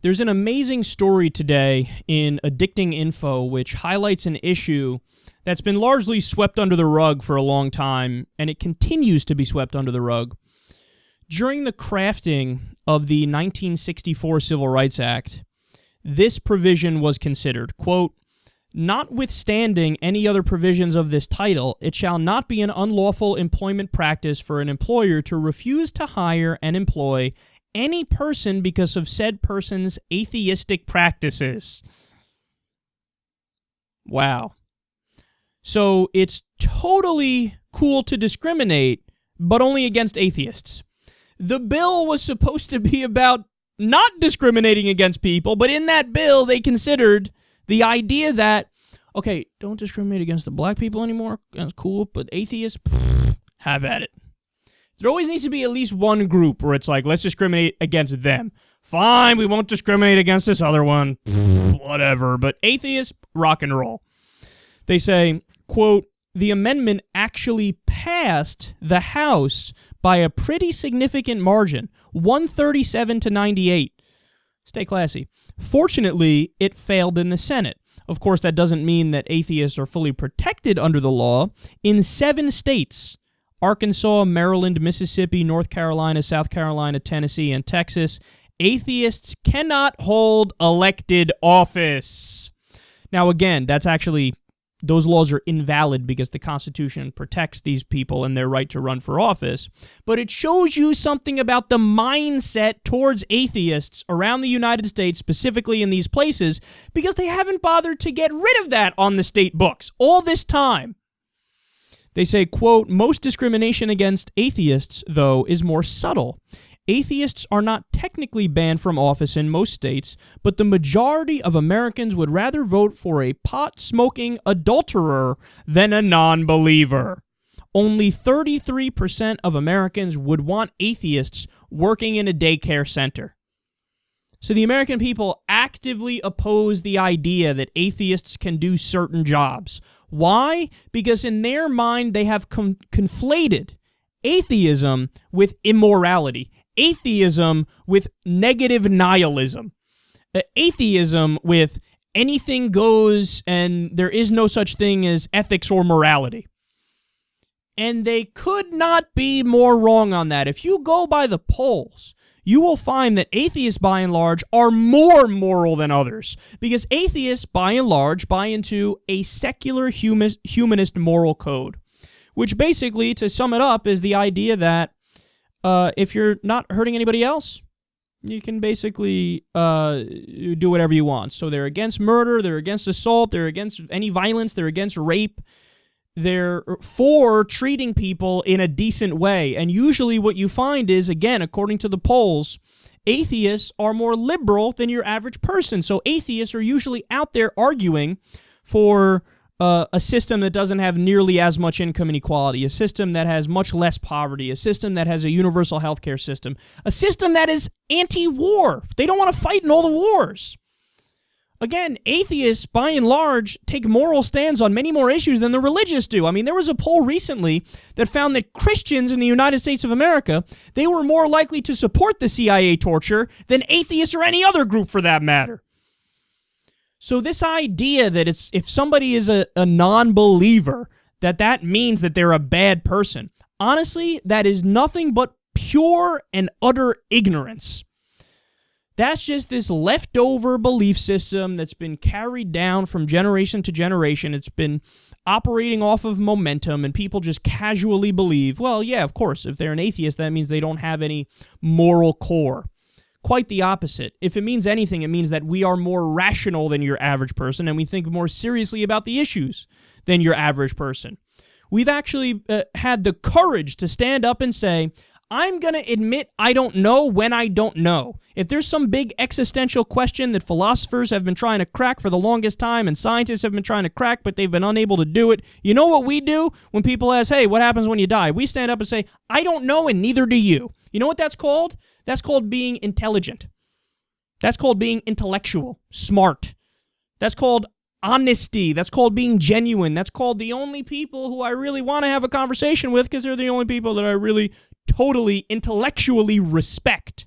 There's an amazing story today in Addicting Info which highlights an issue that's been largely swept under the rug for a long time, and it continues to be swept under the rug. During the crafting of the 1964 Civil Rights Act, this provision was considered, quote, "Notwithstanding any other provisions of this title, it shall not be an unlawful employment practice for an employer to refuse to hire and employ any person because of said person's atheistic practices." Wow. So it's totally cool to discriminate, but only against atheists. The bill was supposed to be about not discriminating against people, but in that bill they considered the idea that, okay, don't discriminate against the black people anymore, that's cool, but atheists, have at it. There always needs to be at least one group where it's like, let's discriminate against them. Fine, we won't discriminate against this other one, whatever, but atheists, rock and roll. They say, quote, "The amendment actually passed the House by a pretty significant margin, 137 to 98. Stay classy. Fortunately, it failed in the Senate. Of course, that doesn't mean that atheists are fully protected under the law. In 7 states, Arkansas, Maryland, Mississippi, North Carolina, South Carolina, Tennessee, and Texas, atheists cannot hold elected office." Now, again, that's actually, those laws are invalid because the Constitution protects these people and their right to run for office. But it shows you something about the mindset towards atheists around the United States, specifically in these places, because they haven't bothered to get rid of that on the state books all this time. They say, quote, "Most discrimination against atheists, though, is more subtle. Atheists are not technically banned from office in most states, but the majority of Americans would rather vote for a pot-smoking adulterer than a non-believer. Only 33% of Americans would want atheists working in a daycare center." So the American people actively oppose the idea that atheists can do certain jobs. Why? Because in their mind, they have conflated atheism with immorality, atheism with negative nihilism, atheism with anything goes and there is no such thing as ethics or morality. And they could not be more wrong on that. If you go by the polls, you will find that atheists, by and large, are more moral than others, because atheists, by and large, buy into a secular humanist moral code, which basically, to sum it up, is the idea that if you're not hurting anybody else, you can basically do whatever you want. So they're against murder, they're against assault, they're against any violence, they're against rape. They're for treating people in a decent way. And usually what you find is, again, according to the polls, atheists are more liberal than your average person. So atheists are usually out there arguing for a system that doesn't have nearly as much income inequality, a system that has much less poverty, a system that has a universal healthcare system, a system that is anti-war. They don't want to fight in all the wars. Again, atheists, by and large, take moral stands on many more issues than the religious do. I mean, there was a poll recently that found that Christians in the United States of America, they were more likely to support the CIA torture than atheists or any other group for that matter. So this idea that if somebody is a non-believer, that means that they're a bad person, honestly, that is nothing but pure and utter ignorance. That's just this leftover belief system that's been carried down from generation to generation. It's been operating off of momentum, and people just casually believe, well, yeah, of course, if they're an atheist, that means they don't have any moral core. Quite the opposite. If it means anything, it means that we are more rational than your average person, and we think more seriously about the issues than your average person. We've actually had the courage to stand up and say, I'm going to admit I don't know when I don't know. If there's some big existential question that philosophers have been trying to crack for the longest time and scientists have been trying to crack, but they've been unable to do it, you know what we do when people ask, hey, what happens when you die? We stand up and say, I don't know and neither do you. You know what that's called? That's called being intelligent. That's called being intellectual, smart. That's called honesty. That's called being genuine. That's called the only people who I really want to have a conversation with because they're the only people that I really totally intellectually respect.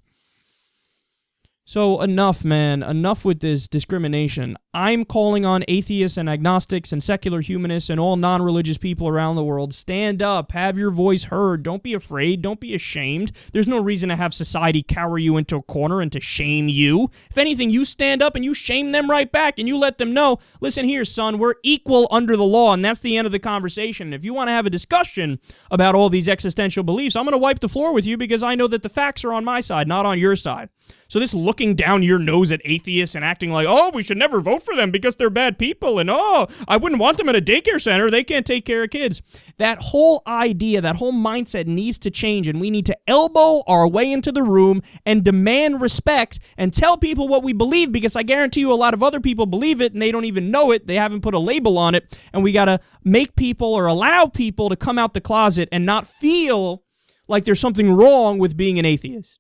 So enough, man. Enough with this discrimination. I'm calling on atheists and agnostics and secular humanists and all non-religious people around the world. Stand up. Have your voice heard. Don't be afraid. Don't be ashamed. There's no reason to have society cower you into a corner and to shame you. If anything, you stand up and you shame them right back and you let them know, listen here, son, we're equal under the law, and that's the end of the conversation. And if you want to have a discussion about all these existential beliefs, I'm going to wipe the floor with you because I know that the facts are on my side, not on your side. So this looking down your nose at atheists and acting like, oh, we should never vote for them because they're bad people, and oh, I wouldn't want them at a daycare center. They can't take care of kids. That whole idea, that whole mindset needs to change, and we need to elbow our way into the room and demand respect and tell people what we believe, because I guarantee you a lot of other people believe it and they don't even know it. They haven't put a label on it, and we got to make people or allow people to come out the closet and not feel like there's something wrong with being an atheist.